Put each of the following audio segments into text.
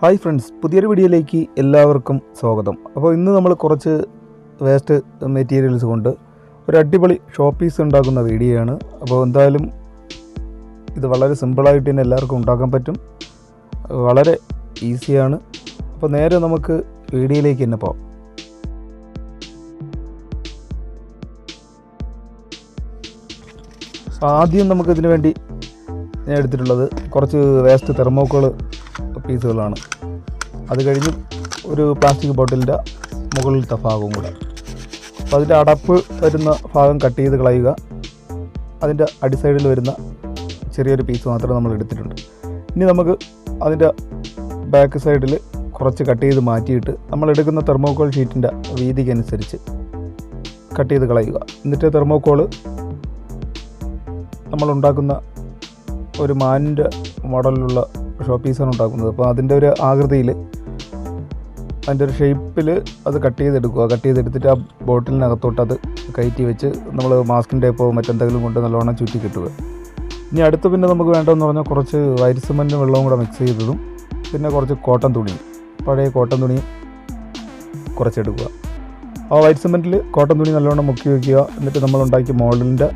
Hi friends, പുതിയൊരു വീഡിയോയിലേക്ക് എല്ലാവർക്കും സ്വാഗതം. അപ്പോൾ ഇന്ന് നമ്മൾ കുറച്ച് വേസ്റ്റ് മെറ്റീരിയൽസ് കൊണ്ട് ഒരു അടിപൊളി ഷോപ്പീസ് ഉണ്ടാക്കുന്ന വീഡിയോയാണ്. അപ്പോൾ എന്തായാലും ഇത് വളരെ സിമ്പിളായിട്ട് തന്നെ എല്ലാവർക്കും ഉണ്ടാക്കാൻ പറ്റും, വളരെ ഈസിയാണ്. അപ്പോൾ നേരെ നമുക്ക് വീഡിയോയിലേക്ക് തന്നെ പോകാം. ആദ്യം നമുക്കിതിന് വേണ്ടി ഞാൻ എടുത്തിട്ടുള്ളത് കുറച്ച് വേസ്റ്റ് തെർമോക്കോൾ പീസുകളാണ്. അത് കഴിഞ്ഞ് ഒരു പ്ലാസ്റ്റിക് ബോട്ടിലിൻ്റെ മുകളിലത്തെ ഭാഗവും കൂടെ. അപ്പോൾ അതിൻ്റെ അടപ്പ് വരുന്ന ഭാഗം കട്ട് ചെയ്ത് കളയുക. അതിൻ്റെ അടിസൈഡിൽ വരുന്ന ചെറിയൊരു പീസ് മാത്രം നമ്മൾ എടുത്തിട്ടുണ്ട്. ഇനി നമുക്ക് അതിൻ്റെ ബാക്ക് സൈഡിൽ കുറച്ച് കട്ട് ചെയ്ത് മാറ്റിയിട്ട് നമ്മൾ എടുക്കുന്ന തെർമോക്കോൾ ഷീറ്റിൻ്റെ വീതിക്കനുസരിച്ച് കട്ട് ചെയ്ത് കളയുക. എന്നിട്ട് തെർമോക്കോൾ നമ്മളുണ്ടാക്കുന്ന ഒരു മാനിൻ്റെ മോഡലിലുള്ള ഷോപ്പീസാണ് ഉണ്ടാക്കുന്നത്. അപ്പോൾ അതിൻ്റെ ഒരു ആകൃതിയിൽ, അതിൻ്റെ ഒരു ഷേപ്പിൽ അത് കട്ട് ചെയ്തെടുക്കുക. കട്ട് ചെയ്തെടുത്തിട്ട് ആ ബോട്ടിലിനകത്തോട്ട് അത് കയറ്റി വെച്ച് നമ്മൾ മാസ്കിൻ ടേപ്പോ മറ്റെന്തെങ്കിലും കൊണ്ട് നല്ലോണം ചുറ്റി കിട്ടുക. ഇനി അടുത്ത് പിന്നെ നമുക്ക് വേണ്ടതെന്ന് പറഞ്ഞാൽ കുറച്ച് വൈറ്റ് സിമൻറ്റും വെള്ളവും കൂടെ മിക്സ് ചെയ്തതും പിന്നെ കുറച്ച് കോട്ടൺ തുണിയും, പഴയ കോട്ടൺ തുണിയും കുറച്ചെടുക്കുക. ആ വൈറ്റ് സിമൻറ്റിൽ കോട്ടൺ തുണി നല്ലോണം മുക്കി വയ്ക്കുക. എന്നിട്ട് നമ്മളുണ്ടാക്കിയ മോഡലിൻ്റെ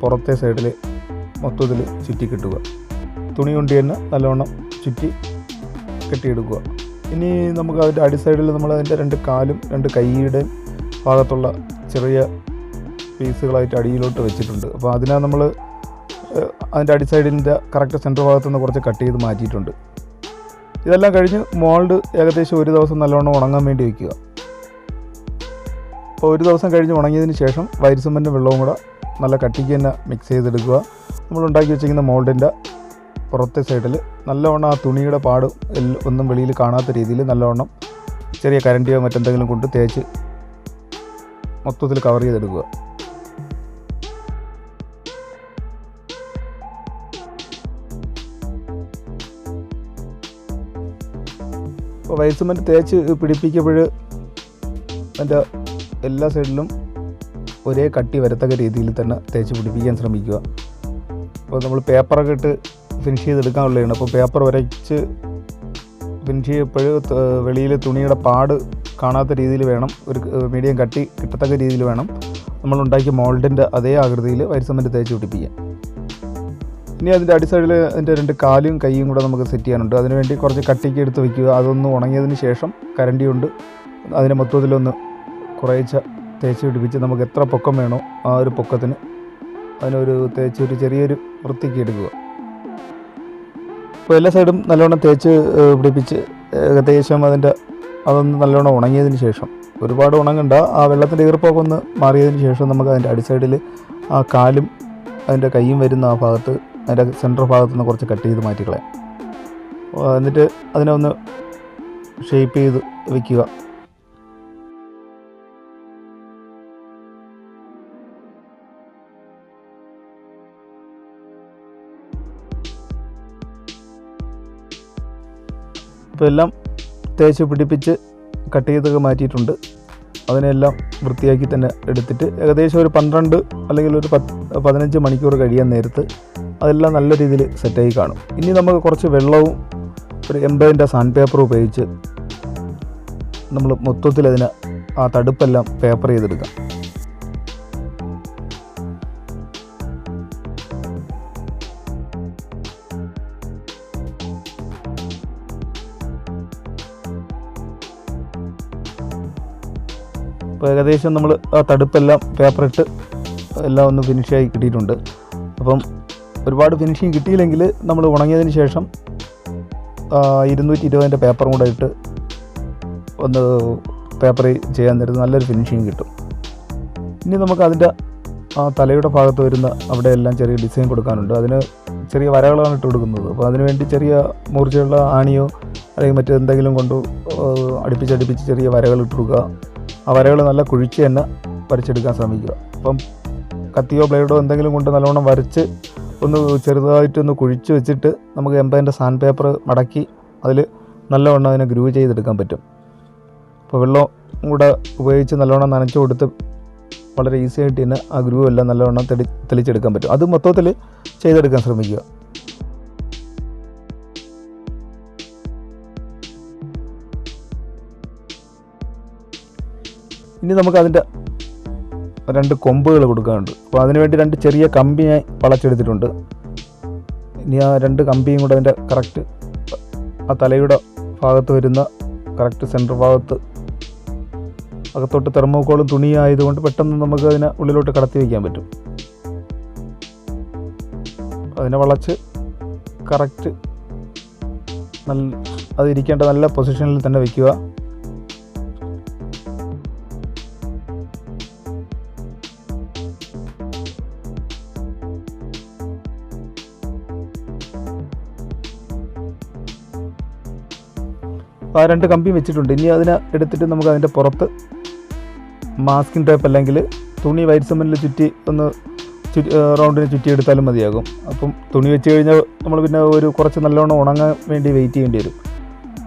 പുറത്തെ സൈഡിൽ മൊത്തത്തിൽ ചുറ്റി കിട്ടുക. തുണി കൊണ്ട് തന്നെ നല്ലോണം ചുറ്റി കെട്ടിയെടുക്കുക. ഇനി നമുക്ക് അതിൻ്റെ അടിസൈഡിൽ നമ്മൾ അതിൻ്റെ രണ്ട് കാലും രണ്ട് കൈയുടെ ഭാഗത്തുള്ള ചെറിയ പീസുകളായിട്ട് അടിയിലോട്ട് വെച്ചിട്ടുണ്ട്. അപ്പോൾ അതിനാ നമ്മൾ അതിൻ്റെ അടിസൈഡിൻ്റെ കറക്റ്റ് സെൻറ്റർ ഭാഗത്തു നിന്ന് കുറച്ച് കട്ട് ചെയ്ത് മാറ്റിയിട്ടുണ്ട്. ഇതെല്ലാം കഴിഞ്ഞ് മോൾഡ് ഏകദേശം ഒരു ദിവസം നല്ലോണം ഉണങ്ങാൻ വേണ്ടി വയ്ക്കുക. അപ്പോൾ ഒരു ദിവസം കഴിഞ്ഞ് ഉണങ്ങിയതിന് ശേഷം വൈറ്റ് സിമൻറ്റും വെള്ളവും കൂടെ നല്ല കട്ടിക്ക് തന്നെ മിക്സ് ചെയ്തെടുക്കുക. നമ്മളുണ്ടാക്കി വെച്ചിരിക്കുന്ന മോൾഡിൻ്റെ പുറത്തെ സൈഡിൽ നല്ലവണ്ണം ആ തുണിയുടെ പാട് ഒന്നും വെളിയിൽ കാണാത്ത രീതിയിൽ നല്ലവണ്ണം ചെറിയ കരണ്ടിയോ മറ്റെന്തെങ്കിലും കൊണ്ട് തേച്ച് മൊത്തത്തിൽ കവർ ചെയ്തെടുക്കുക. അപ്പോൾ വൈറ്റ് സിമൻറ്റ് തേച്ച് പിടിപ്പിക്കുമ്പോൾ അതിൻ്റെ എല്ലാ സൈഡിലും ഒരേ കട്ടി വരത്തക്ക രീതിയിൽ തന്നെ തേച്ച് പിടിപ്പിക്കാൻ ശ്രമിക്കുക. അപ്പോൾ നമ്മൾ പേപ്പറൊക്കെ ഇട്ട് ഫിനിഷ് ചെയ്തെടുക്കാനുള്ളതാണ്. അപ്പോൾ പേപ്പർ വരച്ച് ഫിനിഷ് ചെയ്യപ്പോൾ വെളിയിൽ തുണിയുടെ പാട് കാണാത്ത രീതിയിൽ വേണം, ഒരു മീഡിയം കട്ടി കിട്ടത്തക്ക രീതിയിൽ വേണം നമ്മളുണ്ടാക്കിയ മോൾഡിൻ്റെ അതേ ആകൃതിയിൽ വൈറ്റ് സിമൻറ്റ് തേച്ച് പിടിപ്പിക്കാം. ഇനി അതിൻ്റെ അടിസൈഡിൽ അതിൻ്റെ രണ്ട് കാലും കൈയും കൂടെ നമുക്ക് സെറ്റ് ചെയ്യാനുണ്ട്. അതിനുവേണ്ടി കുറച്ച് കട്ടിക്ക് എടുത്ത് വയ്ക്കുക. അതൊന്ന് ഉണങ്ങിയതിന് ശേഷം കരണ്ടി കൊണ്ട് അതിനെ മൊത്തത്തിലൊന്ന് കുറേശ്ശെ തേച്ച് പിടിപ്പിച്ച് നമുക്ക് എത്ര പൊക്കം വേണോ ആ ഒരു പൊക്കത്തിന് അതിനൊരു തേച്ച് ഒരു ചെറിയൊരു വൃത്തിക്ക് എടുക്കുക. അപ്പോൾ എല്ലാ സൈഡും നല്ലോണം തേച്ച് പിടിപ്പിച്ച് ഏകദേശം അതൊന്ന് നല്ലോണം ഉണങ്ങിയതിന് ശേഷം, ഒരുപാട് ഉണങ്ങണ്ട, ആ വെള്ളത്തിൻ്റെ ഈർപ്പമൊക്കെ ഒന്ന് മാറിയതിന് ശേഷം നമുക്ക് അതിൻ്റെ അടിസൈഡിൽ ആ കാലും അതിൻ്റെ കൈയും വരുന്ന ആ ഭാഗത്ത്, അതിൻ്റെ സെൻറ്റർ ഭാഗത്ത് നിന്ന് കുറച്ച് കട്ട് ചെയ്ത് മാറ്റിക്കളയാം. എന്നിട്ട് അതിനെ ഒന്ന് ഷേപ്പ് ചെയ്ത് വയ്ക്കുക. ഇപ്പോൾ എല്ലാം തേച്ച് പിടിപ്പിച്ച് കട്ട് ചെയ്തൊക്കെ മാറ്റിയിട്ടുണ്ട്. അതിനെല്ലാം വൃത്തിയാക്കി തന്നെ എടുത്തിട്ട് ഏകദേശം ഒരു 12 അല്ലെങ്കിൽ ഒരു 15 മണിക്കൂർ കഴിയാൻ നേരത്ത് അതെല്ലാം നല്ല രീതിയിൽ സെറ്റായി കാണും. ഇനി നമുക്ക് കുറച്ച് വെള്ളവും ഒരു 80ൻ്റെ സാൻഡ് പേപ്പറും ഉപയോഗിച്ച് നമ്മൾ മൊത്തത്തിൽ അതിനെ ആ തടുപ്പെല്ലാം പേപ്പർ ചെയ്തെടുക്കാം. അപ്പോൾ ഏകദേശം നമ്മൾ ആ തടുപ്പെല്ലാം പേപ്പറിട്ട് എല്ലാം ഒന്ന് ഫിനിഷായി കിട്ടിയിട്ടുണ്ട്. അപ്പം ഒരുപാട് ഫിനിഷിങ് കിട്ടിയില്ലെങ്കിൽ നമ്മൾ ഉണങ്ങിയതിന് ശേഷം 220ൻ്റെ പേപ്പറും കൂടെ ഇട്ട് ഒന്ന് പേപ്പർ ചെയ്യാൻ നേരത്ത് നല്ലൊരു ഫിനിഷിങ് കിട്ടും. ഇനി നമുക്ക് അതിൻ്റെ ആ തലയുടെ ഭാഗത്ത് വരുന്ന അവിടെ എല്ലാം ചെറിയ ഡിസൈൻ കൊടുക്കാനുണ്ട്. അതിന് ചെറിയ വരകളാണ് ഇട്ട് കൊടുക്കുന്നത്. അപ്പോൾ അതിനുവേണ്ടി ചെറിയ മൂർച്ചയുള്ള ആണിയോ അല്ലെങ്കിൽ മറ്റെന്തെങ്കിലും കൊണ്ട് അടുപ്പിച്ചടുപ്പിച്ച് ചെറിയ വരകൾ ഇട്ട് കൊടുക്കുക. ആ വരകൾ നല്ല കുഴിച്ച് തന്നെ വരച്ചെടുക്കാൻ ശ്രമിക്കുക. അപ്പം കത്തിയോ ബ്ലേഡോ എന്തെങ്കിലും കൊണ്ട് നല്ലോണം വരച്ച് ഒന്ന് ചെറുതായിട്ടൊന്ന് കുഴിച്ച് വെച്ചിട്ട് നമുക്ക് 80ൻ്റെ സാൻഡ് പേപ്പർ മടക്കി അതിൽ നല്ലവണ്ണം അതിനെ ഗ്രൂ ചെയ്തെടുക്കാൻ പറ്റും. അപ്പോൾ വെള്ളം കൂടെ ഉപയോഗിച്ച് നല്ലവണ്ണം നനച്ച് കൊടുത്ത് വളരെ ഈസി ആയിട്ട് തന്നെ ആ ഗ്രൂ എല്ലാം നല്ലവണ്ണം തെളിച്ചെടുക്കാൻ പറ്റും. അത് മൊത്തത്തിൽ ചെയ്തെടുക്കാൻ ശ്രമിക്കുക. ഇനി നമുക്കതിൻ്റെ 2 കൊമ്പുകൾ കൊടുക്കാനുണ്ട്. അപ്പോൾ അതിനുവേണ്ടി 2 ചെറിയ കമ്പി ഞാൻ വളച്ചെടുത്തിട്ടുണ്ട്. ഇനി ആ 2 കമ്പിയും കൂടെ അതിൻ്റെ കറക്റ്റ് ആ തലയുടെ ഭാഗത്ത് വരുന്ന കറക്റ്റ് സെൻറ്റർ ഭാഗത്ത്, അകത്തോട്ട് തെർമോക്കോളും തുണിയായതുകൊണ്ട് പെട്ടെന്ന് നമുക്ക് അതിനെ ഉള്ളിലോട്ട് കടത്തി വയ്ക്കാൻ പറ്റും. അതിനെ വളച്ച് കറക്റ്റ് അതിരിക്കേണ്ട നല്ല പൊസിഷനിൽ തന്നെ വയ്ക്കുക. ആ 2 കമ്പി വെച്ചിട്ടുണ്ട്. ഇനി അതിനെ എടുത്തിട്ട് നമുക്ക് അതിൻ്റെ പുറത്ത് മാസ്കിംഗ് ടേപ്പ് അല്ലെങ്കിൽ തുണി വൈറ്റ് സിമൻറ്റിൽ ചുറ്റി ഒന്ന് റൗണ്ടിന് ചുറ്റിയെടുത്താലും മതിയാകും. അപ്പം തുണി വെച്ച് കഴിഞ്ഞാൽ നമ്മൾ പിന്നെ കുറച്ച് നല്ലോണം ഉണങ്ങാൻ വേണ്ടി വെയിറ്റ് ചെയ്യേണ്ടി വരും.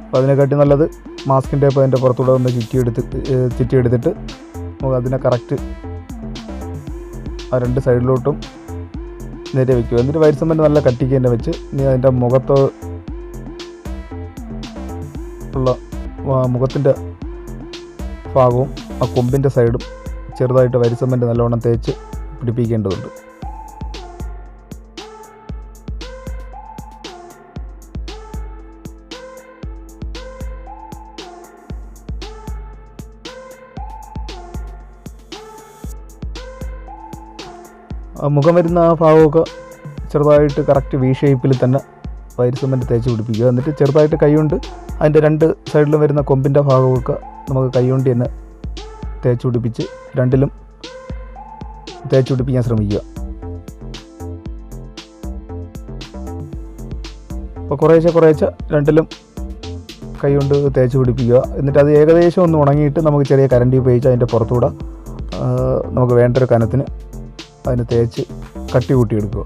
അപ്പോൾ അതിനെക്കാട്ടി നല്ലത് മാസ്കിംഗ് ടേപ്പ് അതിൻ്റെ പുറത്തൂടെ ഒന്ന് ചുറ്റിയെടുത്തിട്ട് നമുക്ക് അതിനെ കറക്റ്റ് ആ 2 സൈഡിലോട്ടും നേരെ വയ്ക്കുക. എന്നിട്ട് വൈറ്റ് സിമൻറ്റ് നല്ല കട്ടിക്ക് തന്നെ വെച്ച് ഇനി അതിൻ്റെ മുഖത്തിൻ്റെ ഭാഗവും ആ കൊമ്പിൻ്റെ സൈഡും ചെറുതായിട്ട് വൈറ്റ് സിമൻറ്റ് നല്ലവണ്ണം തേച്ച് പിടിപ്പിക്കേണ്ടതുണ്ട്. ആ മുഖം വരുന്ന ആ ഭാഗമൊക്കെ ചെറുതായിട്ട് കറക്റ്റ് വി ഷേപ്പിൽ തന്നെ വൈറ്റ് സിമൻറ്റ് തേച്ച് പിടിപ്പിക്കുക. എന്നിട്ട് ചെറുതായിട്ട് കൈകൊണ്ട് അതിൻ്റെ 2 സൈഡിലും വരുന്ന കൊമ്പിൻ്റെ ഭാഗമൊക്കെ നമുക്ക് കൈകൊണ്ട് തന്നെ തേച്ച് പിടിപ്പിച്ച് 2ലും തേച്ച് പിടിപ്പിക്കാൻ ശ്രമിക്കുക. അപ്പോൾ കുറേശ്ശെ 2ലും കൈകൊണ്ട് തേച്ച് പിടിപ്പിക്കുക. എന്നിട്ട് അത് ഏകദേശം ഒന്ന് ഉണങ്ങിയിട്ട് നമുക്ക് ചെറിയ കരണ്ടി ഉപയോഗിച്ച് അതിൻ്റെ പുറത്തൂടെ നമുക്ക് വേണ്ടൊരു കനത്തിന് അതിന് തേച്ച് കട്ടി കൂട്ടിയെടുക്കുക.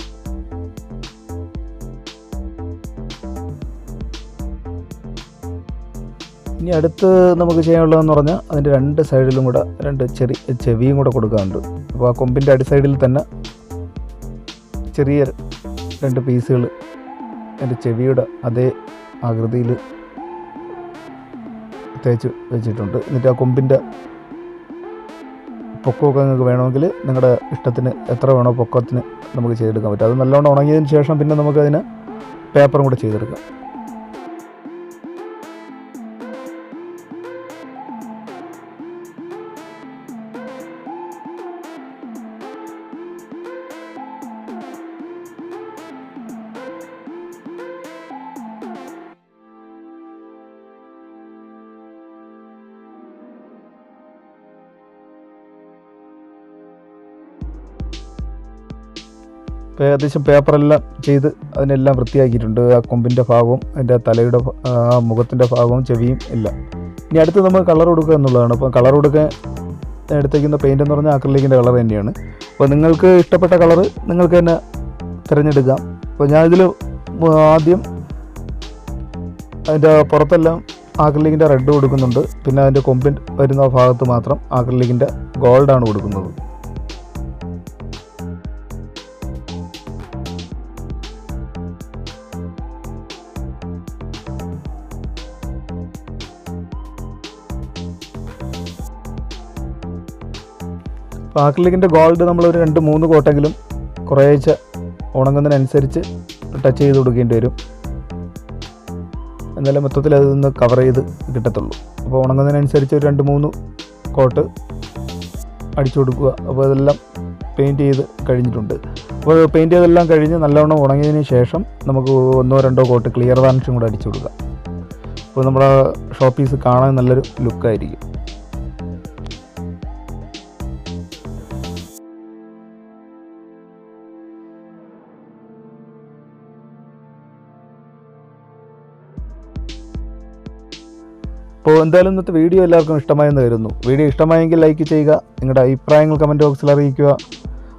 ഇനി അടുത്ത് നമുക്ക് ചെയ്യാനുള്ളതെന്ന് പറഞ്ഞാൽ അതിൻ്റെ 2 സൈഡിലും കൂടെ 2 ചെറിയ ചെവിയും കൂടെ കൊടുക്കാറുണ്ട്. അപ്പോൾ ആ കൊമ്പിൻ്റെ അടി സൈഡിൽ തന്നെ ചെറിയ 2 പീസുകൾ അതിൻ്റെ ചെവിയുടെ അതേ ആകൃതിയിൽ തേച്ച് വെച്ചിട്ടുണ്ട്. എന്നിട്ട് ആ കൊമ്പിൻ്റെ പൊക്കമൊക്കെ നിങ്ങൾക്ക് വേണമെങ്കിൽ നിങ്ങളുടെ ഇഷ്ടത്തിന് എത്ര വേണോ പൊക്കത്തിന് നമുക്ക് ചെയ്തെടുക്കാൻ പറ്റും. അത് നല്ലോണം ഉണങ്ങിയതിന് ശേഷം പിന്നെ നമുക്കതിന് പേപ്പറും കൂടെ ചെയ്തെടുക്കാം. ഇപ്പോൾ ഏകദേശം പേപ്പറെല്ലാം ചെയ്ത് അതിനെല്ലാം വൃത്തിയാക്കിയിട്ടുണ്ട്. ആ കൊമ്പിൻ്റെ ഭാഗവും അതിൻ്റെ തലയുടെ മുഖത്തിൻ്റെ ഭാഗവും ചെവിയും എല്ലാം. ഇനി അടുത്ത് നമ്മൾ കളർ കൊടുക്കുക എന്നുള്ളതാണ്. അപ്പോൾ കളർ കൊടുക്കാൻ എടുത്തേക്കുന്ന പെയിൻ്റ് എന്ന് പറഞ്ഞാൽ അക്രിലിക്കിൻ്റെ കളർ തന്നെയാണ്. അപ്പോൾ നിങ്ങൾക്ക് ഇഷ്ടപ്പെട്ട കളർ നിങ്ങൾക്ക് തന്നെ തിരഞ്ഞെടുക്കാം. അപ്പോൾ ഞാനിതിൽ ആദ്യം അതിൻ്റെ പുറത്തെല്ലാം അക്രിലിക്കിൻ്റെ റെഡ് കൊടുക്കുന്നുണ്ട്. പിന്നെ അതിൻ്റെ കൊമ്പിൻ വരുന്ന ഭാഗത്ത് മാത്രം അക്രിലിക്കിൻ്റെ ഗോൾഡാണ് കൊടുക്കുന്നത്. അപ്പോൾ അക്രിലിക്കിൻ്റെ ഗോൾഡ് നമ്മളൊരു 2-3 കോട്ടെങ്കിലും കുറേശ്ശെ ഉണങ്ങുന്നതിനനുസരിച്ച് ടച്ച് ചെയ്ത് കൊടുക്കേണ്ടി വരും. എന്നാലും മൊത്തത്തിൽ അതൊന്ന് കവർ ചെയ്ത് കിട്ടത്തുള്ളൂ. അപ്പോൾ ഉണങ്ങുന്നതിനനുസരിച്ച് ഒരു 2-3 കോട്ട് അടിച്ചു കൊടുക്കുക. അപ്പോൾ അതെല്ലാം പെയിൻറ്റ് ചെയ്ത് കഴിഞ്ഞിട്ടുണ്ട്. അപ്പോൾ പെയിൻറ്റ് ചെയ്തെല്ലാം കഴിഞ്ഞ് നല്ലവണ്ണം ഉണങ്ങിയതിന് ശേഷം നമുക്ക് 1-2 കോട്ട് ക്ലിയർ വാർണിഷും കൂടെ അടിച്ചു കൊടുക്കാം. അപ്പോൾ നമ്മുടെ ഷോപ്പീസ് കാണാൻ നല്ലൊരു ലുക്കായിരിക്കും. അപ്പോൾ എന്തായാലും ഇന്നത്തെ വീഡിയോ എല്ലാവർക്കും ഇഷ്ടമായെന്ന് കരുതുന്നു. വീഡിയോ ഇഷ്ടമായെങ്കിൽ ലൈക്ക് ചെയ്യുക, നിങ്ങളുടെ അഭിപ്രായങ്ങൾ കമൻറ്റ് ബോക്സിൽ അറിയിക്കുക.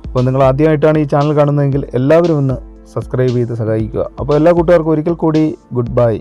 അപ്പോൾ നിങ്ങൾ ആദ്യമായിട്ടാണ് ഈ ചാനൽ കാണുന്നതെങ്കിൽ എല്ലാവരും ഒന്ന് സബ്സ്ക്രൈബ് ചെയ്ത് സഹായിക്കുക. അപ്പോൾ എല്ലാ കൂട്ടുകാർക്കും ഒരിക്കൽ കൂടി ഗുഡ് ബൈ.